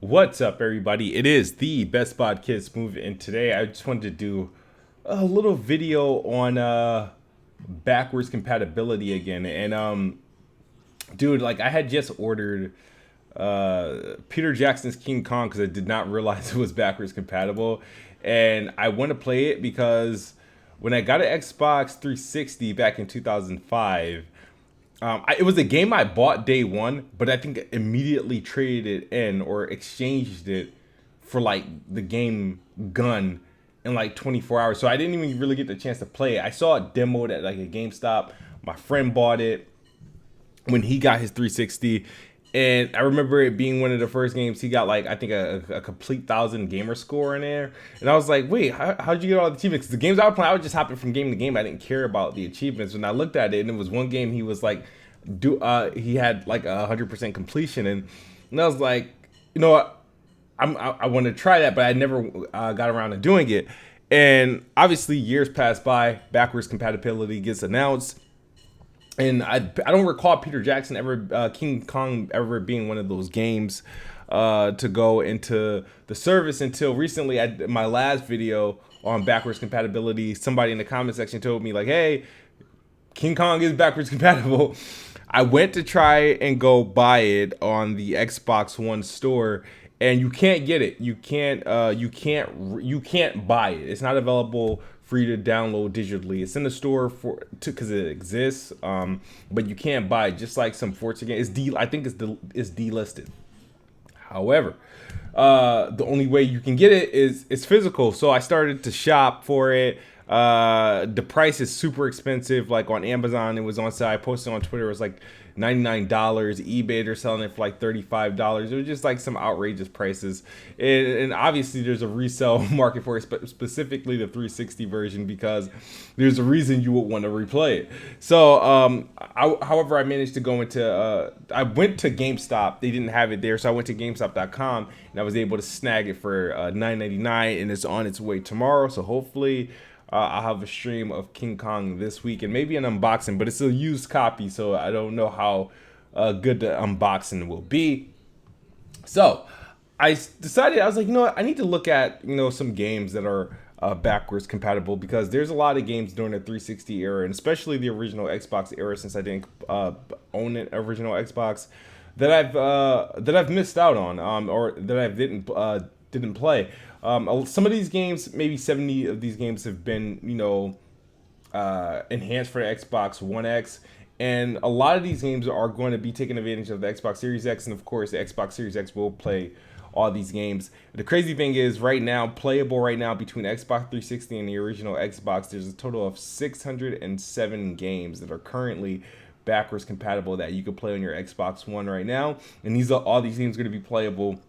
What's up, everybody? It is the Best Bod Kids Move, and today I just wanted to do a little video on backwards compatibility again. And dude, like I had just ordered Peter Jackson's King Kong because I did not realize it was backwards compatible, and I want to play it because when I got an Xbox 360 back in 2005. It was a game I bought day one, but I think immediately traded it in or exchanged it for like the game gun in like 24 hours. So I didn't even really get the chance to play it. I saw it demoed at like a GameStop. My friend bought it when he got his 360. And I remember it being one of the first games he got, like, I think a complete 1,000 Gamerscore in there. And I was like, wait, how'd you get all the achievements? Because the games I was playing, I was just hopping from game to game. I didn't care about the achievements. When I looked at it, and it was one game he was like, he had like 100% completion. And I was like, you know what? I want to try that, but I never got around to doing it. And obviously, years pass by, backwards compatibility gets announced. And I don't recall Peter Jackson ever King Kong ever being one of those games to go into the service until recently. My last video on backwards compatibility, somebody in the comment section told me like, "Hey, King Kong is backwards compatible." I went to try and go buy it on the Xbox One store, and you can't get it. You can't buy it. It's not available for you to download digitally. It's in the store because it exists, but you can't buy it. Just like some Forza game, I think it's delisted. However, the only way you can get it is physical. So I started to shop for it. The price is super expensive. Like on Amazon, it was on sale. I posted on Twitter. It was like $99. eBay, they're selling it for like $35. It was just like some outrageous prices. And obviously, there's a resale market for it, specifically the 360 version, because there's a reason you would want to replay it. So, however, I managed to go into. I went to GameStop. They didn't have it there, so I went to GameStop.com and I was able to snag it for $9.99, and it's on its way tomorrow. So hopefully. I'll have a stream of King Kong this week and maybe an unboxing, but it's a used copy, so I don't know how good the unboxing will be. So I decided, I was like, you know what, I need to look at some games that are backwards compatible, because there's a lot of games during the 360 era, and especially the original Xbox era, since I didn't own an original Xbox, that I've missed out on, or that I didn't play. Some of these games, maybe 70 of these games, have been, enhanced for the Xbox One X. And a lot of these games are going to be taking advantage of the Xbox Series X. And of course, the Xbox Series X will play all these games. The crazy thing is, playable right now between Xbox 360 and the original Xbox, there's a total of 607 games that are currently backwards compatible that you can play on your Xbox One right now. And all these games are going to be playable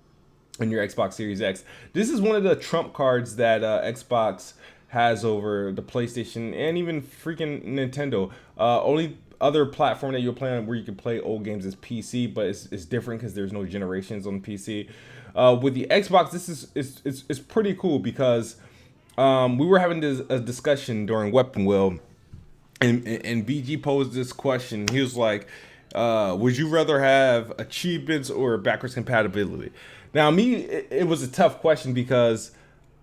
on your Xbox Series X. This is one of the trump cards that Xbox has over the PlayStation and even freaking Nintendo. Only other platform that you'll play on where you can play old games is PC, but it's different because there's no generations on PC. With the Xbox, this is pretty cool, because we were having a discussion during Weapon Wheel, and BG posed this question. He was like, would you rather have achievements or backwards compatibility? Now, it was a tough question, because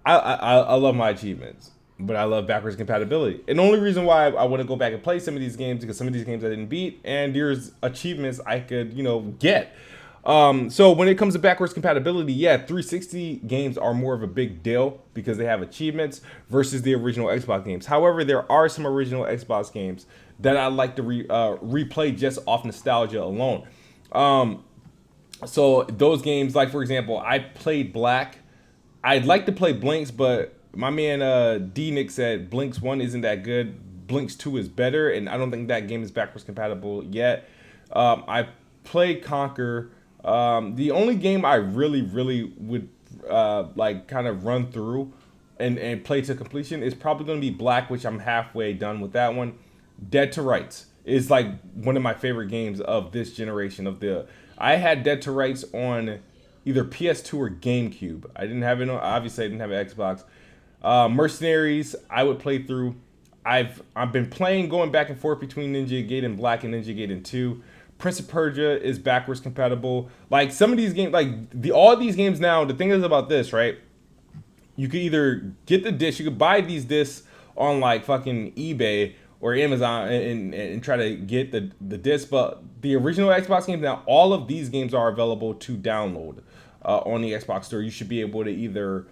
I love my achievements, but I love backwards compatibility. And the only reason why I want to go back and play some of these games, because some of these games I didn't beat, and there's achievements I could, get. So when it comes to backwards compatibility, yeah, 360 games are more of a big deal because they have achievements versus the original Xbox games. However, there are some original Xbox games that I like to replay just off nostalgia alone. So those games, like for example, I played Black. I'd like to play Blinks, but my man D-Nick said Blinks 1 isn't that good. Blinks 2 is better, and I don't think that game is backwards compatible yet. I played Conquer. The only game I really would like kind of run through and play to completion is probably going to be Black, which I'm halfway done with that one. Dead to Rights is like one of my favorite games of this generation. I had Dead to Rights on either PS2 or GameCube. I didn't have it on, obviously I didn't have an Xbox. Mercenaries, I would play through. I've been going back and forth between Ninja Gaiden Black and Ninja Gaiden 2. Prince of Persia is backwards compatible. Like some of these games, like all these games now. The thing is about this, right? You could either get the disc, you could buy these discs on like fucking eBay or Amazon and try to get the disc. But the original Xbox games now, all of these games are available to download on the Xbox Store. You should be able to either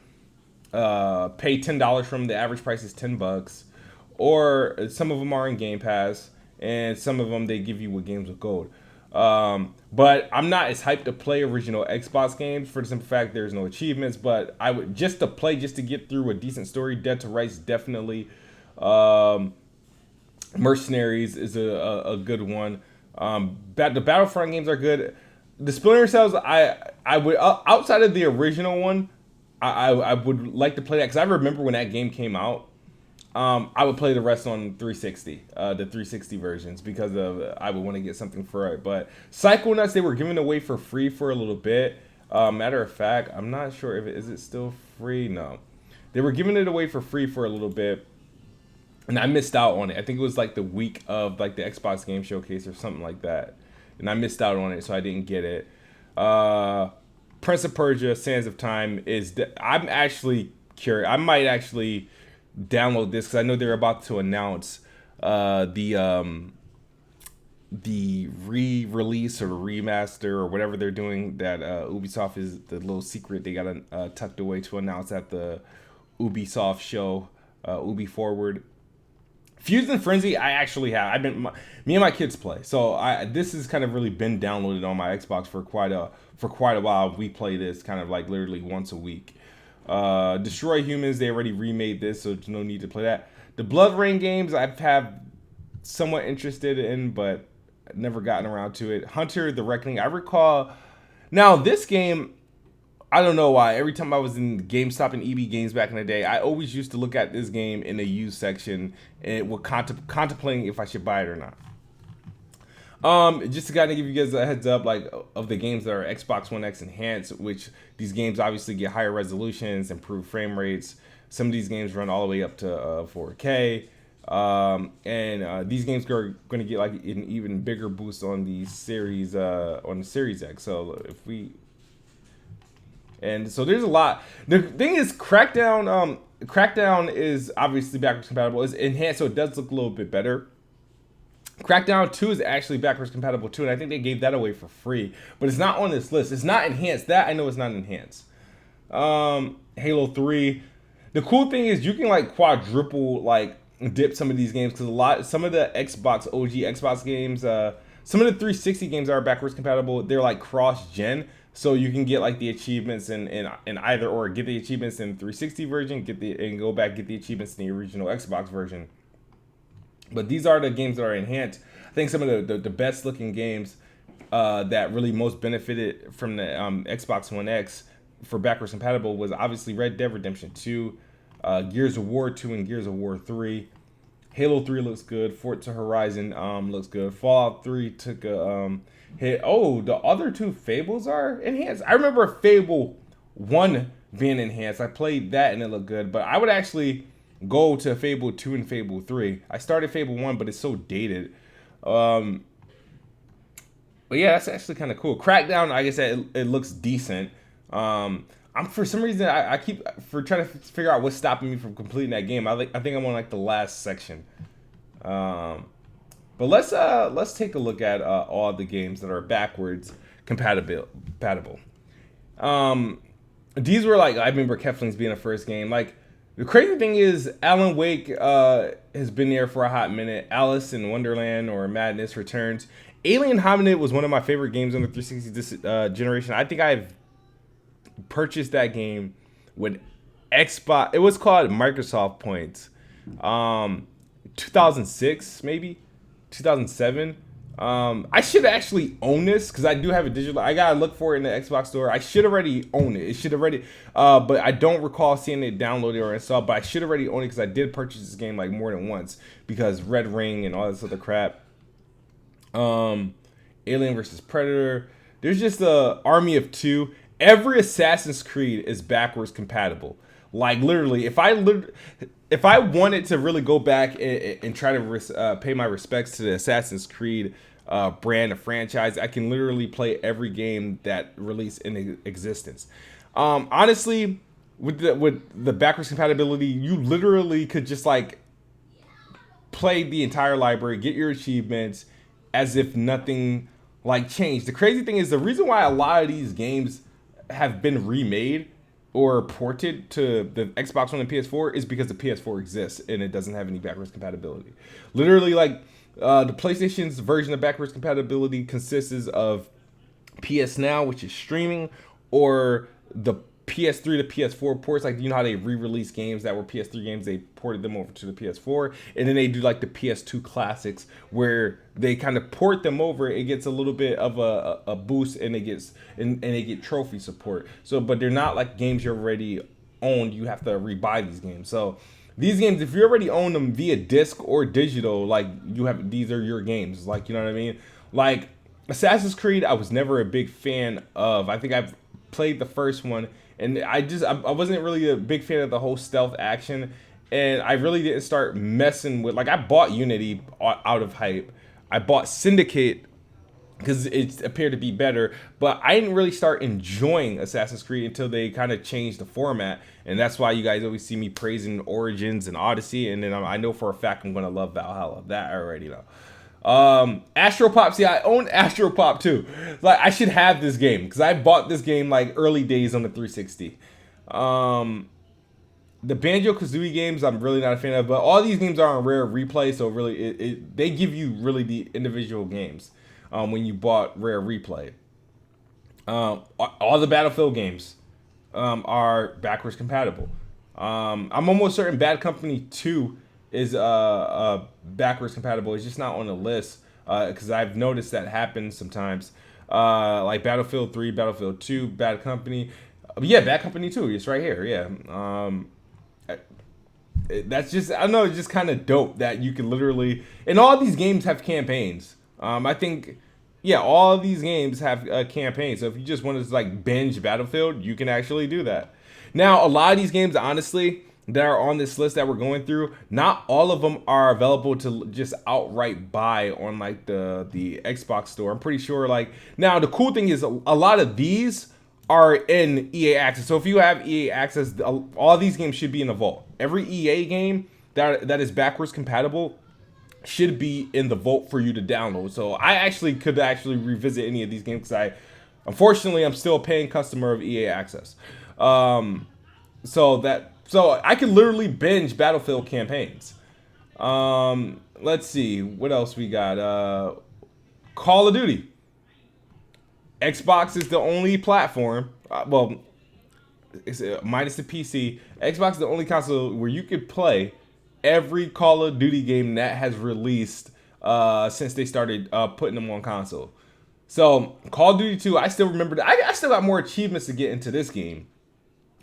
pay $10 from the average price is $10, or some of them are in Game Pass, and some of them they give you with games with gold. But I'm not as hyped to play original Xbox games for the simple fact there's no achievements. But I would just to get through a decent story. Dead to Rights definitely. Mercenaries is a good one. The Battlefront games are good. The Splinter Cells, I would outside of the original one, I would like to play that because I remember when that game came out. I would play the rest on 360, the 360 versions, because I would want to get something for it. But Psychonauts, they were giving away for free for a little bit. Matter of fact, I'm not sure if is it still free. No, they were giving it away for free for a little bit, and I missed out on it. I think it was like the week of like the Xbox Game Showcase or something like that, and I missed out on it, so I didn't get it. Prince of Persia: Sands of Time I'm actually curious. I might actually download this because I know they're about to announce the re-release or the remaster or whatever they're doing. That Ubisoft is the little secret they got tucked away to announce at the Ubisoft show, Ubi Forward. Fusion Frenzy, I actually have. Me and my kids play, so this has kind of really been downloaded on my Xbox for quite a while. We play this kind of like literally once a week. Destroy Humans, they already remade this, so there's no need to play that. The Blood Rain games I've have somewhat interested in, but never gotten around to it. Hunter the Reckoning, I recall. Now this game, I don't know why. Every time I was in GameStop and EB Games back in the day, I always used to look at this game in the used section and would contemplating if I should buy it or not. Just to kind of give you guys a heads up, like of the games that are Xbox One X enhanced, which these games obviously get higher resolutions, improved frame rates. Some of these games run all the way up to 4K, and these games are going to get like an even bigger boost on the Series X. So so there's a lot. The thing is, Crackdown is obviously backwards compatible. It's enhanced, so it does look a little bit better. Crackdown 2 is actually backwards compatible too, and I think they gave that away for free, but it's not on this list. It's not enhanced. That I know it's not enhanced. Halo 3. The cool thing is you can like quadruple like dip some of these games because some of the OG Xbox games, some of the 360 games are backwards compatible. They're like cross-gen, so you can get like the achievements in either or. Get the achievements in 360 version, and go back get the achievements in the original Xbox version. But these are the games that are enhanced. I think some of the best looking games that really most benefited from the Xbox One X for backwards compatible was obviously Red Dead Redemption 2, Gears of War 2 and Gears of War 3. Halo 3 looks good. Forza Horizon looks good. Fallout 3 took a hit. Oh, the other two Fables are enhanced. I remember Fable 1 being enhanced. I played that and it looked good. But I would actually go to Fable 2 and Fable 3. I started Fable 1, but it's so dated. But yeah, that's actually kind of cool. Crackdown, like I said, it looks decent. I'm for some reason I keep trying to figure out what's stopping me from completing that game. I think I'm on like the last section. But let's take a look at all the games that are backwards compatible. These were like, I remember Kefling's being the first game. Like, the crazy thing is, Alan Wake has been there for a hot minute. Alice in Wonderland or Madness returns. Alien Hominid was one of my favorite games on the 360 this generation. I think I've purchased that game with Xbox. It was called Microsoft Points. 2006, maybe 2007. I should actually own this because I do have a digital. I gotta look for it in the Xbox store. I should already own it. It should already, but I don't recall seeing it downloaded or installed. But I should already own it because I did purchase this game like more than once because Red Ring and all this other crap. Alien versus Predator. There's just a army of two. Every Assassin's Creed is backwards compatible. Like literally, if I wanted to really go back and try to pay my respects to the Assassin's Creed brand, a franchise. I can literally play every game that released in existence. Honestly, with the backwards compatibility, you literally could just like play the entire library, get your achievements as if nothing like changed. The crazy thing is the reason why a lot of these games have been remade or ported to the Xbox One and PS4 is because the PS4 exists and it doesn't have any backwards compatibility. Literally, like the PlayStation's version of backwards compatibility consists of PS Now, which is streaming, or the PS3 to PS4 ports. Like, you know how they re-release games that were PS3 games, they ported them over to the PS4, and then they do like the PS2 classics where they kind of port them over. It gets a little bit of a boost, and they get trophy support. So, but they're not like games you already owned. You have to rebuy these games. So these games, if you already own them via disc or digital, like these are your games. Like, you know what I mean? Like Assassin's Creed, I was never a big fan of. I think I've played the first one, and I wasn't really a big fan of the whole stealth action, and I really didn't start messing with, like, I bought Unity out of hype. I bought Syndicate because it appeared to be better, but I didn't really start enjoying Assassin's Creed until they kind of changed the format, and that's why you guys always see me praising Origins and Odyssey, and then I know for a fact I'm gonna love Valhalla. That I already know. Astropop, see, I own Astropop too. Like, I should have this game because I bought this game like early days on the 360. The Banjo-Kazooie games I'm really not a fan of, but all these games are on Rare Replay, so really they give you really the individual games when you bought Rare Replay. All the Battlefield games are backwards compatible. I'm almost certain Bad Company 2 is backwards compatible. It's just not on the list because I've noticed that happens sometimes. Like Battlefield 3, Battlefield 2, Bad Company. Yeah, Bad Company 2. It's right here. Yeah. That's just, I don't know, it's just kind of dope that you can literally, and all these games have campaigns. I think, yeah, all of these games have campaigns. So if you just want to like binge Battlefield, you can actually do that. Now, a lot of these games, honestly, that are on this list that we're going through, not all of them are available to just outright buy on like the Xbox store. I'm pretty sure, like, now the cool thing is a lot of these are in EA Access. So if you have EA Access, all these games should be in the vault. Every EA game that is backwards compatible should be in the vault for you to download. So I could revisit any of these games because unfortunately, I'm still a paying customer of EA Access. So I can literally binge Battlefield campaigns. Let's see what else we got. Call of Duty. Xbox is the only platform. It's minus the PC. Xbox is the only console where you could play every Call of Duty game that has released since they started putting them on console. So Call of Duty 2, I still remember that. I still got more achievements to get into this game.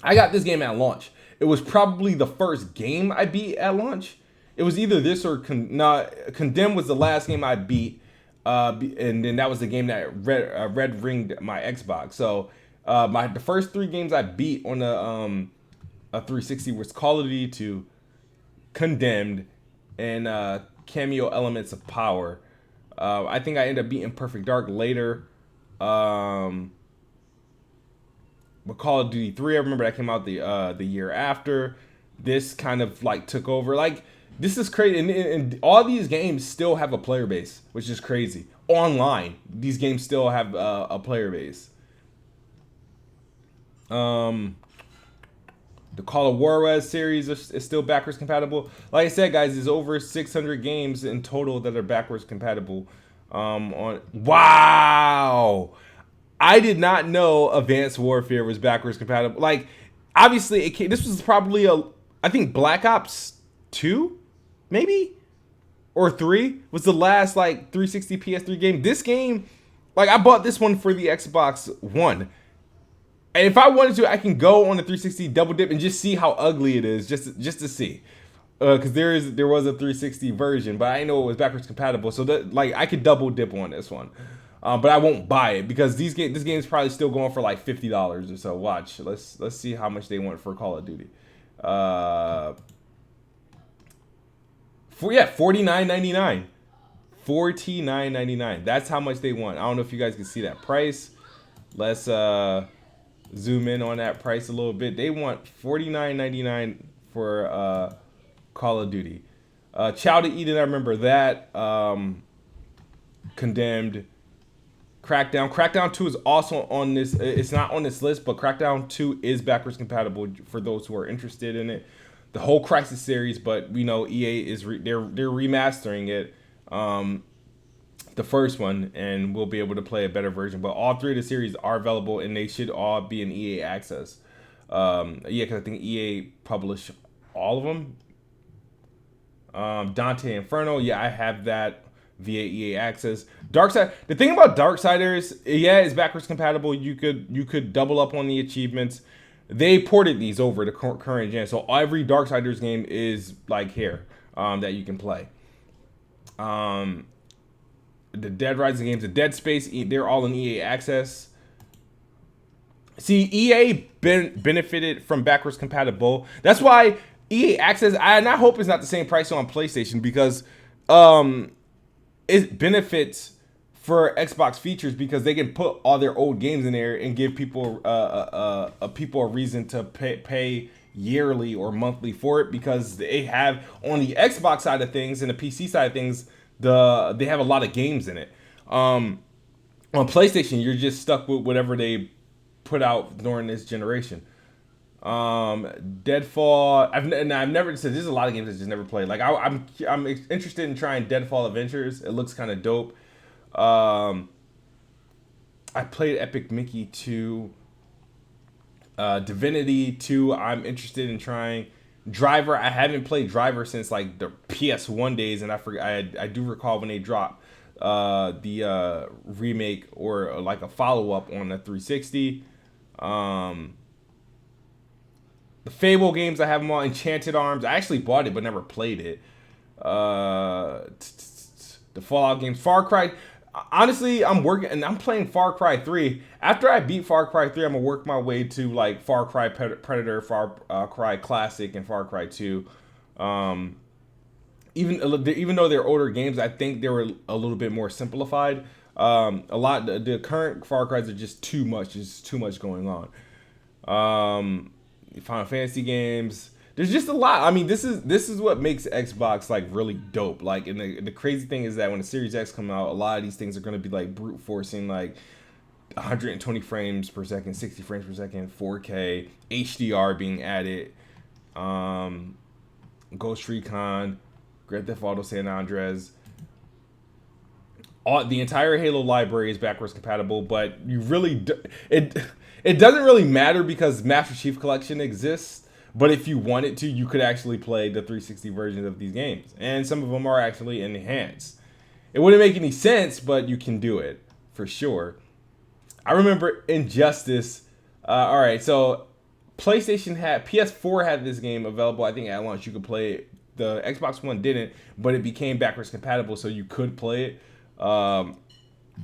I got this game at launch. It was probably the first game I beat at launch. It was either this or Condemned was the last game I beat, and then that was the game that red ringed my Xbox. So the first 3 games I beat on a 360 was Call of Duty 2, Condemned, and Cameo Elements of Power. I think I ended up beating Perfect Dark later. But Call of Duty 3, I remember that came out the year after. This kind of like took over. Like, this is crazy, and all these games still have a player base, which is crazy. Online, these games still have a player base. The Call of Juarez series is still backwards compatible. Like I said, guys, there's over 600 games in total that are backwards compatible. Wow. I did not know Advanced Warfare was backwards compatible. Like, obviously, this was probably I think Black Ops 2, maybe? Or 3 was the last, like, 360 PS3 game. This game, like, I bought this one for the Xbox One. And if I wanted to, I can go on the 360 double dip and just see how ugly it is, just to see. Because there was a 360 version, but I didn't know it was backwards compatible. So, like, I could double dip on this one. But I won't buy it because this game is probably still going for like $50 or so. Watch, let's see how much they want for Call of Duty. $49.99. $49.99. That's how much they want. I don't know if you guys can see that price. Let's zoom in on that price a little bit. They want $49.99 for Call of Duty. Child of Eden, I remember that. Condemned. Crackdown. Crackdown 2 is also on this. It's not on this list, but Crackdown 2 is backwards compatible for those who are interested in it. The whole Crisis series, but we know EA is they're remastering it, the first one, and we'll be able to play a better version. But all three of the series are available, and they should all be in EA access. Yeah, because I think EA published all of them. Dante Inferno, yeah, I have that via EA access. Darkside, the thing about Darksiders, yeah, it's backwards compatible. You could double up on the achievements. They ported these over to current gen, so every Darksiders game is like here that you can play. The Dead Rising games, the Dead Space, they're all in EA access. See, EA benefited from backwards compatible. That's why EA access, and I hope it's not the same price on PlayStation, because it benefits for Xbox features, because they can put all their old games in there and give people a reason to pay yearly or monthly for it, because they have on the Xbox side of things and the PC side of things, they have a lot of games in it. On PlayStation, you're just stuck with whatever they put out during this generation. Deadfall, I've never said, there's a lot of games I just never played. Like I'm interested in trying Deadfall Adventures. It looks kind of dope. I played Epic Mickey 2, Divinity 2. I'm interested in trying Driver. I haven't played Driver since like the PS1 days, and I forgot. I do recall when they dropped the remake or like a follow up on the 360. The Fable games, I have them all. Enchanted Arms, I actually bought it but never played it. The Fallout games, Far Cry. Honestly, I'm playing Far Cry 3. After I beat Far Cry 3, I'm gonna work my way to like Far Cry Predator, Far Cry Classic, and Far Cry 2. Even though they're older games, I think they were a little bit more simplified. The current Far Cries are just too much. There's too much going on. Final Fantasy games. There's just a lot. I mean, this is what makes Xbox like really dope. Like, and the crazy thing is that when the Series X come out, a lot of these things are going to be like brute forcing like 120 frames per second, 60 frames per second, 4K, HDR being added. Ghost Recon, Grand Theft Auto San Andreas. The entire Halo library is backwards compatible, but you really it doesn't really matter because Master Chief Collection exists. But if you wanted to, you could actually play the 360 versions of these games, and some of them are actually enhanced. It wouldn't make any sense, but you can do it for sure. I remember Injustice. All right, so PS4 had this game available. I think at launch you could play it. The Xbox One didn't, but it became backwards compatible, so you could play it.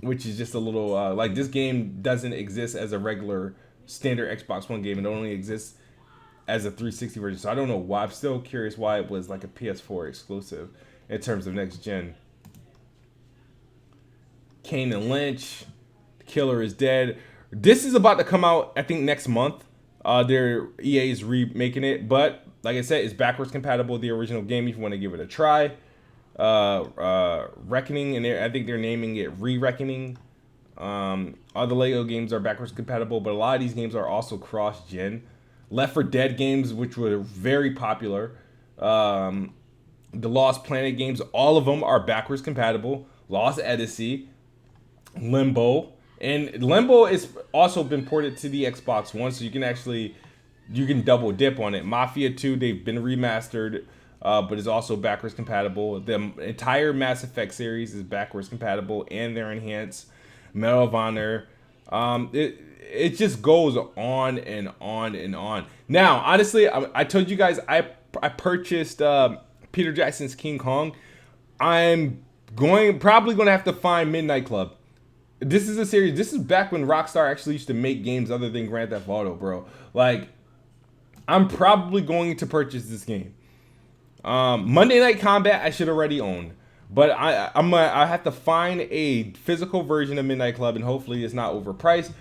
Which is just a little like this game doesn't exist as a regular standard Xbox One game. It only exists as a 360 version. So I don't know why. I'm still curious why it was like a PS4 exclusive in terms of next gen. Kane and Lynch, The Killer is Dead. This is about to come out, I think, next month. EA is remaking it, but like I said, it's backwards compatible with the original game if you want to give it a try. Reckoning, and I think they're naming it Re-Reckoning. All the Lego games are backwards compatible, but a lot of these games are also cross-gen. Left 4 Dead games, which were very popular. The Lost Planet games, all of them are backwards compatible. Lost Odyssey, Limbo, and Limbo is also been ported to the Xbox One, so you can double dip on it. Mafia 2, they've been remastered. But it's also backwards compatible. The entire Mass Effect series is backwards compatible, and they're enhanced. Medal of Honor. It just goes on and on and on. Now, honestly, I told you guys I purchased Peter Jackson's King Kong. I'm probably going to have to find Midnight Club. This is a series. This is back when Rockstar actually used to make games other than Grand Theft Auto, bro. Like, I'm probably going to purchase this game. Monday Night Combat, I should already own. But I have to find a physical version of Midnight Club, and hopefully it's not overpriced.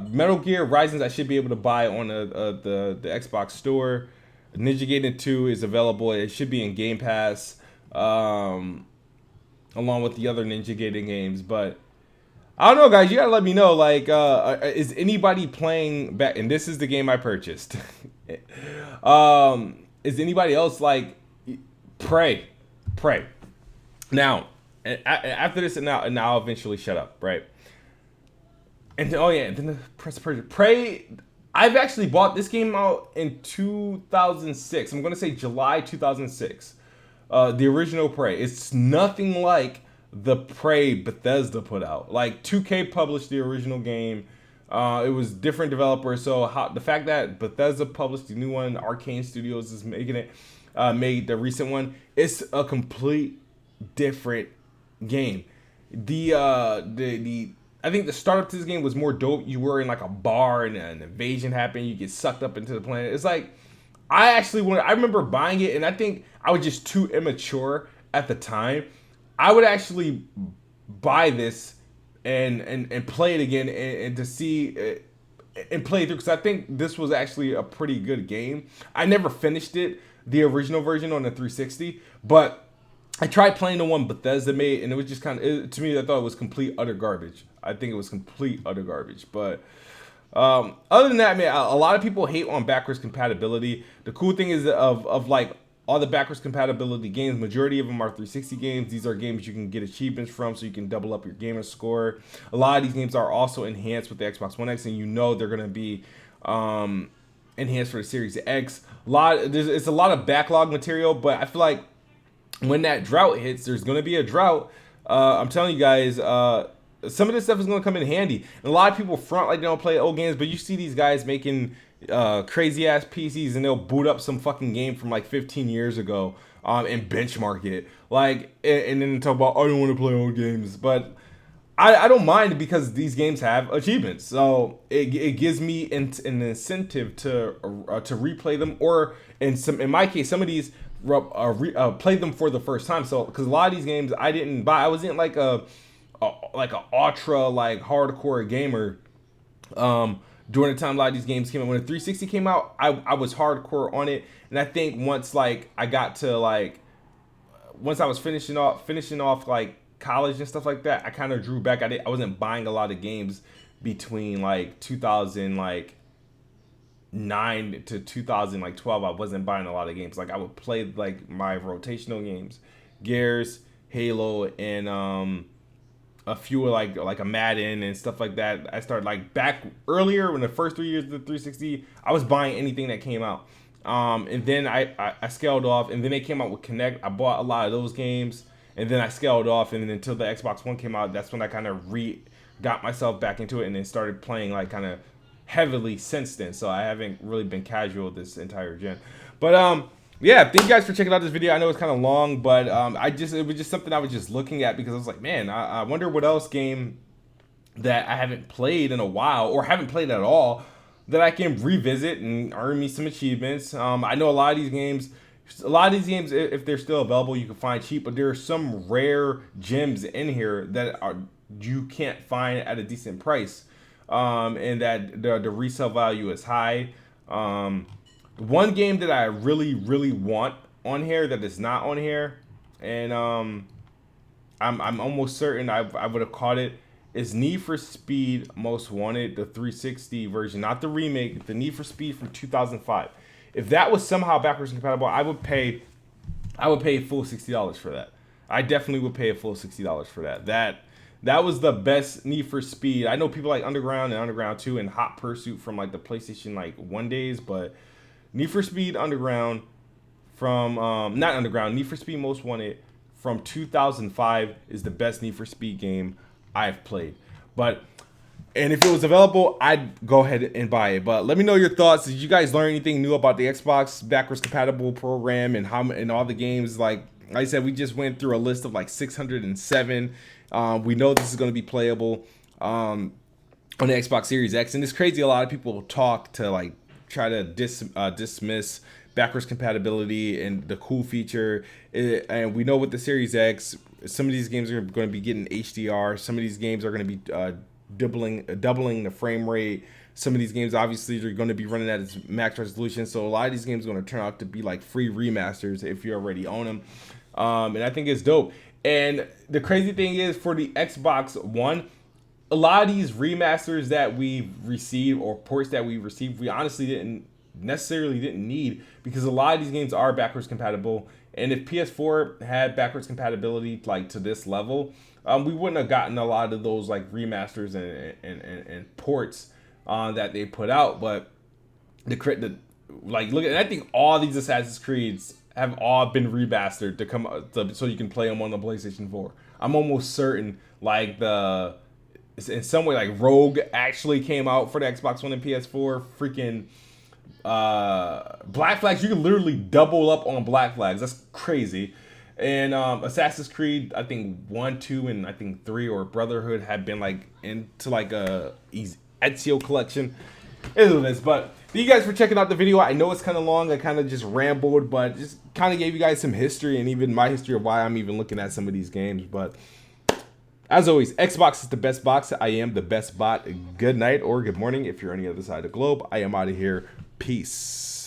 Metal Gear Rising I should be able to buy on the Xbox Store. Ninja Gaiden 2 is available. It should be in Game Pass, along with the other Ninja Gaiden games. But I don't know, guys. You gotta let me know. Like, is anybody playing back? And this is the game I purchased. Is anybody else like Prey? Now, after this, and now I'll eventually shut up, right? And oh yeah, then the Persia. Prey. I've actually bought this game out in 2006. I'm gonna say July 2006. The original Prey. It's nothing like the Prey Bethesda put out. Like 2K published the original game. It was different developers. So the fact that Bethesda published the new one, Arcane Studios is making it, made the recent one. It's a complete different game. I think the startup to this game was more dope. You were in like a bar and an invasion happened. You get sucked up into the planet. It's like, I remember buying it, and I think I was just too immature at the time. I would actually buy this and play it again and to see it, and play it through, because I think this was actually a pretty good game. I never finished it, the original version on the 360, but I tried playing the one Bethesda made, and it was just kind of, to me, I thought it was complete utter garbage. I think it was complete utter garbage. But other than that, man, a lot of people hate on backwards compatibility. The cool thing is of like all the backwards compatibility games, majority of them are 360 games. These are games you can get achievements from, so you can double up your Gamerscore. A lot of these games are also enhanced with the Xbox One X, and you know they're going to be enhanced for the Series X. It's a lot of backlog material, but I feel like when that drought hits, there's going to be a drought. I'm telling you guys, some of this stuff is going to come in handy. And a lot of people front like they don't play old games, but you see these guys making crazy ass PCs, and they'll boot up some fucking game from like 15 years ago and benchmark it. Like, and then talk about, I don't want to play old games. But I don't mind, because these games have achievements. So it gives me an incentive to replay them, or in my case, some of these play them for the first time. So because a lot of these games I didn't buy, I wasn't like a ultra like hardcore gamer during the time a lot of these games came out. When the 360 came out, I was hardcore on it, and I think once like I got to like, once I was finishing off like college and stuff like that, I kind of drew back. I wasn't buying a lot of games between like 2009 to 2012. I wasn't buying a lot of games. Like I would play like my rotational games, Gears, Halo, and a few like a Madden and stuff like that. I started like back earlier when the first 3 years of the 360, I was buying anything that came out. And then I scaled off, and then they came out with Connect. I bought a lot of those games, and then I scaled off, and then until the Xbox One came out, that's when I kind of got myself back into it, and then started playing like kind of heavily since then. So I haven't really been casual this entire gen. But yeah, thank you guys for checking out this video. I know it's kind of long, but it was just something I was just looking at, because I was like, man, I wonder what else game that I haven't played in a while, or haven't played at all, that I can revisit and earn me some achievements. I know a lot of these games, if they're still available, you can find cheap, but there are some rare gems in here that you can't find at a decent price, and that the resale value is high. One game that I really, really want on here that is not on here, and I'm almost certain I would have caught it, is Need for Speed Most Wanted, the 360 version, not the remake, the Need for Speed from 2005. If that was somehow backwards compatible, I would pay a full $60 for that. I definitely would pay a full $60 for that. That was the best Need for Speed. I know people like Underground and Underground 2 and Hot Pursuit from like the PlayStation like 1 days, but Need for Speed Underground from not Underground, Need for Speed Most Wanted from 2005 is the best Need for Speed game I've played. And if it was available, I'd go ahead and buy it. But let me know your thoughts. Did you guys learn anything new about the Xbox backwards compatible program and how and all the games? Like I said, we just went through a list of like 607. We know this is going to be playable on the Xbox Series X, and it's crazy. A lot of people talk to like try to dismiss backwards compatibility and the cool feature. And we know with the Series X, some of these games are going to be getting HDR. Some of these games are going to be doubling the frame rate. Some of these games obviously are going to be running at its max resolution. So a lot of these games are going to turn out to be like free remasters if you already own them. And I think it's dope. And the crazy thing is, for the Xbox One, a lot of these remasters that we receive or ports that we receive, we honestly didn't need, because a lot of these games are backwards compatible. And if PS4 had backwards compatibility like to this level, we wouldn't have gotten a lot of those like remasters and ports that they put out. But look at, I think all these Assassin's Creeds have all been remastered to come so you can play them on the PlayStation 4. I'm almost certain in some way like Rogue actually came out for the Xbox One and PS4. Freaking Black Flags, you can literally double up on Black Flags. That's crazy. And Assassin's Creed, I think 1, 2, and I think 3 or Brotherhood had been like into like a Ezio collection. It is what it is. But thank you guys for checking out the video. I know it's kind of long. I kind of just rambled, but just kind of gave you guys some history and even my history of why I'm even looking at some of these games. But as always, Xbox is the best box. I am the best bot. Good night or good morning if you're on the other side of the globe. I am out of here. Peace.